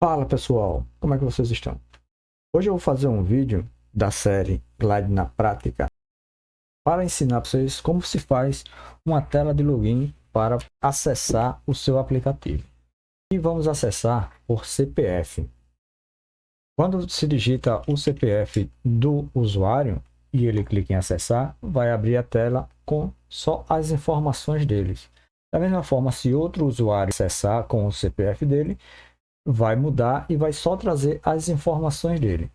Fala pessoal, como é que vocês estão? Hoje eu vou fazer um vídeo da série Glide na Prática para ensinar para vocês como se faz uma tela de login para acessar o seu aplicativo. E vamos acessar por CPF. Quando se digita o CPF do usuário e ele clica em acessar, vai abrir a tela com só as informações deles. Da mesma forma, se outro usuário acessar com o CPF dele, vai mudar e vai só trazer as informações dele.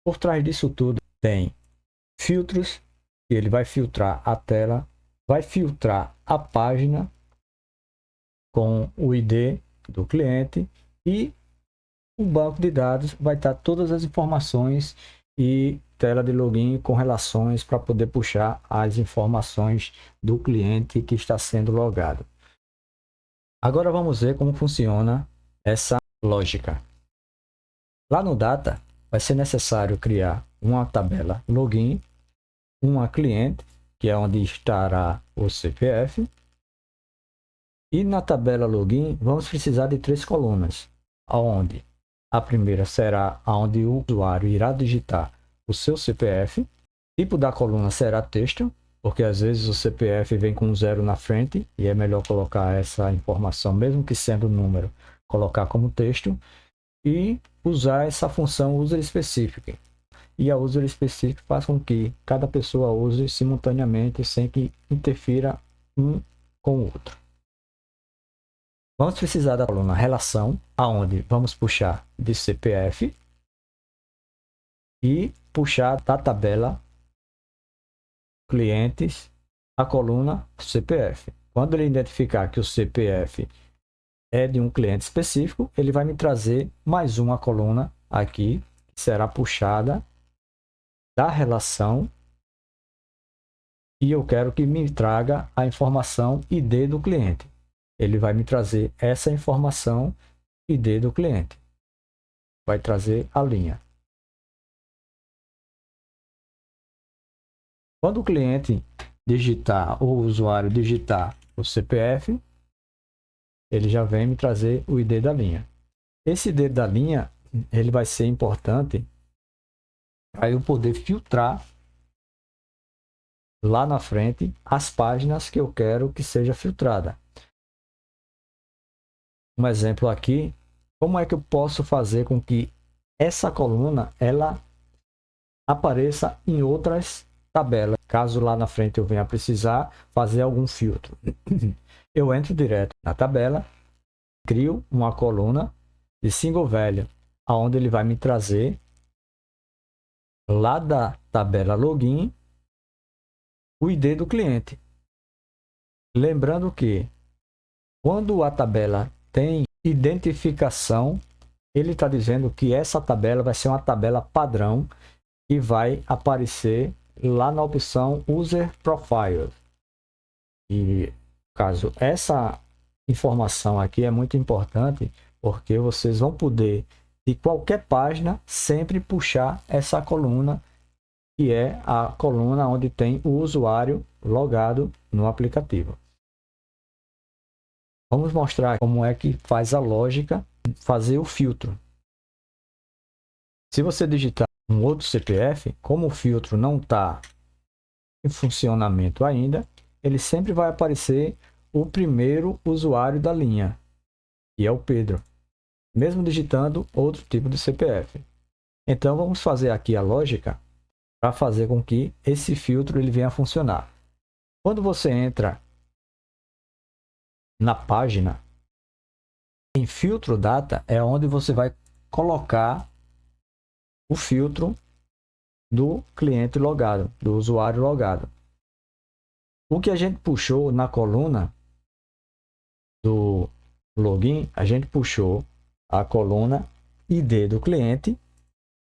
Por trás disso tudo tem filtros, que ele vai filtrar a tela, vai filtrar a página com o ID do cliente e o banco de dados vai estar todas as informações e tela de login com relações para poder puxar as informações do cliente que está sendo logado. Agora vamos ver como funciona essa lógica. Lá no Data, vai ser necessário criar uma tabela login, uma cliente, que é onde estará o CPF. E na tabela login, vamos precisar de 3 colunas, onde a primeira será onde o usuário irá digitar o seu CPF. Tipo da coluna será texto, porque às vezes o CPF vem com um 0 na frente e é melhor colocar essa informação, mesmo que sendo número, colocar como texto. E usar essa função user-specific. E a user-specific faz com que cada pessoa use simultaneamente sem que interfira um com o outro. Vamos precisar da coluna relação, aonde vamos puxar de CPF e puxar da tabela clientes a coluna CPF. Quando ele identificar que o CPF é de um cliente específico, ele vai me trazer mais uma coluna aqui, que será puxada da relação, e eu quero que me traga a informação ID do cliente. Ele vai me trazer essa informação ID do cliente. Vai trazer a linha. Quando o cliente digitar, ou o usuário digitar o CPF, ele já vem me trazer o ID da linha. Esse ID da linha, ele vai ser importante para eu poder filtrar lá na frente as páginas que eu quero que seja filtrada. Um exemplo aqui, como é que eu posso fazer com que essa coluna ela apareça em outras tabelas, caso lá na frente eu venha precisar fazer algum filtro. Eu entro direto na tabela, crio uma coluna de single value, aonde ele vai me trazer lá da tabela login o ID do cliente. Lembrando que quando a tabela tem identificação, ele está dizendo que essa tabela vai ser uma tabela padrão e vai aparecer lá na opção User Profile. E caso essa informação aqui é muito importante, porque vocês vão poder de qualquer página sempre puxar essa coluna, que é a coluna onde tem o usuário logado no aplicativo. Vamos mostrar como é que faz a lógica de fazer o filtro. Se você digitar um outro CPF, como o filtro não está em funcionamento ainda, ele sempre vai aparecer o primeiro usuário da linha, que é o Pedro, mesmo digitando outro tipo de CPF. Então vamos fazer aqui a lógica para fazer com que esse filtro ele venha a funcionar. Quando você entra na página, em filtro data é onde você vai colocar o filtro do cliente logado, do usuário logado. O que a gente puxou na coluna do login, a gente puxou a coluna ID do cliente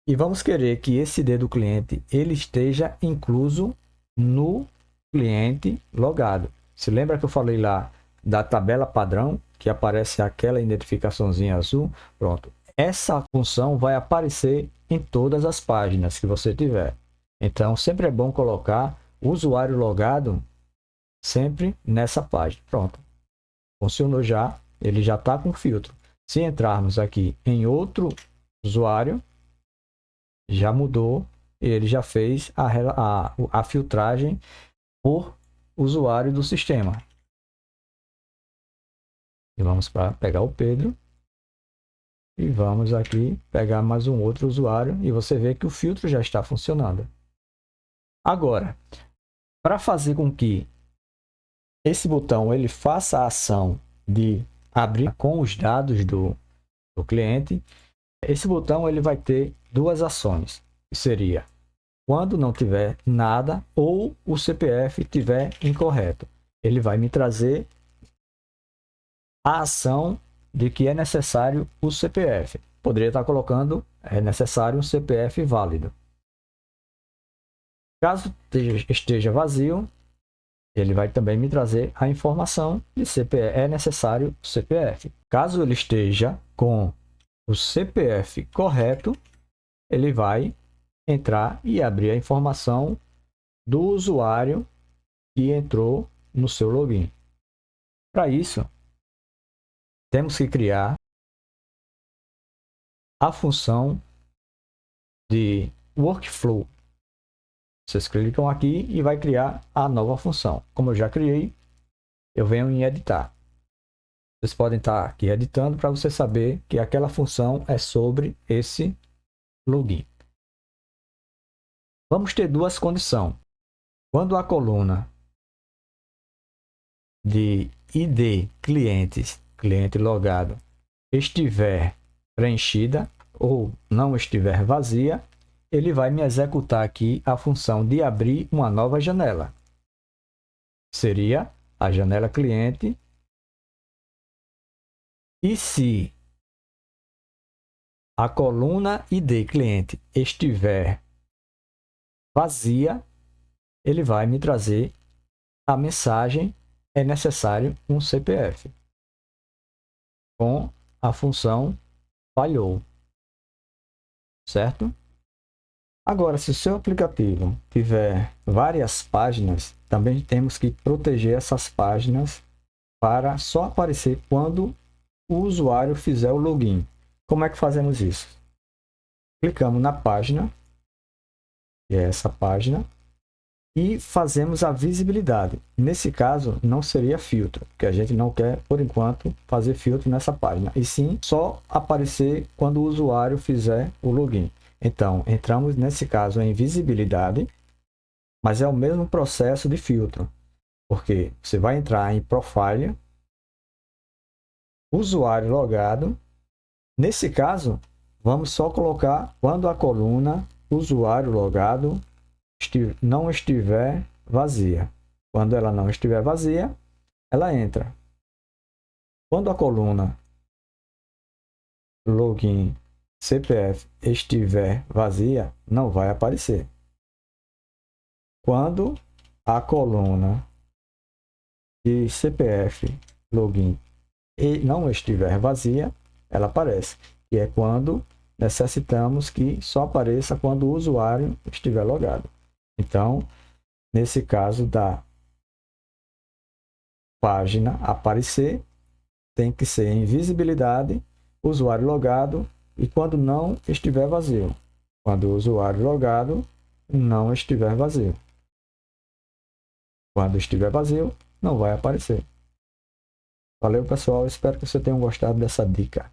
e vamos querer que esse ID do cliente ele esteja incluso no cliente logado. Se lembra que eu falei lá da tabela padrão, que aparece aquela identificaçãozinha azul? Pronto. Essa função vai aparecer em todas as páginas que você tiver. Então, sempre é bom colocar o usuário logado sempre nessa página. Pronto. Funcionou já. Ele já está com filtro. Se entrarmos aqui em outro usuário, já mudou, ele já fez a filtragem por usuário do sistema. E vamos para pegar o Pedro. E vamos aqui pegar mais um outro usuário e você vê que o filtro já está funcionando. Agora, para fazer com que esse botão ele faça a ação de abrir com os dados do cliente, esse botão ele vai ter duas ações, que seria quando não tiver nada ou o CPF estiver incorreto. Ele vai me trazer a ação de que é necessário o CPF. Poderia estar colocando é necessário um CPF válido. Caso esteja vazio, ele vai também me trazer a informação de CPF, é necessário o CPF. Caso ele esteja com o CPF correto, ele vai entrar e abrir a informação do usuário que entrou no seu login. Para isso, temos que criar a função de workflow. Vocês clicam aqui e vai criar a nova função. Como eu já criei, eu venho em editar. Vocês podem estar aqui editando para você saber que aquela função é sobre esse login. Vamos ter duas condições. Quando a coluna de ID clientes, cliente logado, estiver preenchida ou não estiver vazia, ele vai me executar aqui a função de abrir uma nova janela. Seria a janela cliente. E se a coluna ID cliente estiver vazia, ele vai me trazer a mensagem é necessário um CPF com a função falhou, certo? Agora, se o seu aplicativo tiver várias páginas, também temos que proteger essas páginas para só aparecer quando o usuário fizer o login. Como é que fazemos isso? Clicamos na página, que é essa página, e fazemos a visibilidade. Nesse caso, não seria filtro, porque a gente não quer, por enquanto, fazer filtro nessa página, e sim só aparecer quando o usuário fizer o login. Então, entramos nesse caso em visibilidade, mas é o mesmo processo de filtro, porque você vai entrar em Profile, usuário logado. Nesse caso, vamos só colocar quando a coluna usuário logado não estiver vazia. Quando ela não estiver vazia, ela entra. Quando a coluna login CPF estiver vazia, não vai aparecer. Quando a coluna de CPF login não estiver vazia, ela aparece. Que é quando necessitamos que só apareça quando o usuário estiver logado. Então, nesse caso da página aparecer, tem que ser em visibilidade, usuário logado e quando não estiver vazio. Quando o usuário logado não estiver vazio. Quando estiver vazio, não vai aparecer. Valeu, pessoal. Espero que vocês tenham gostado dessa dica.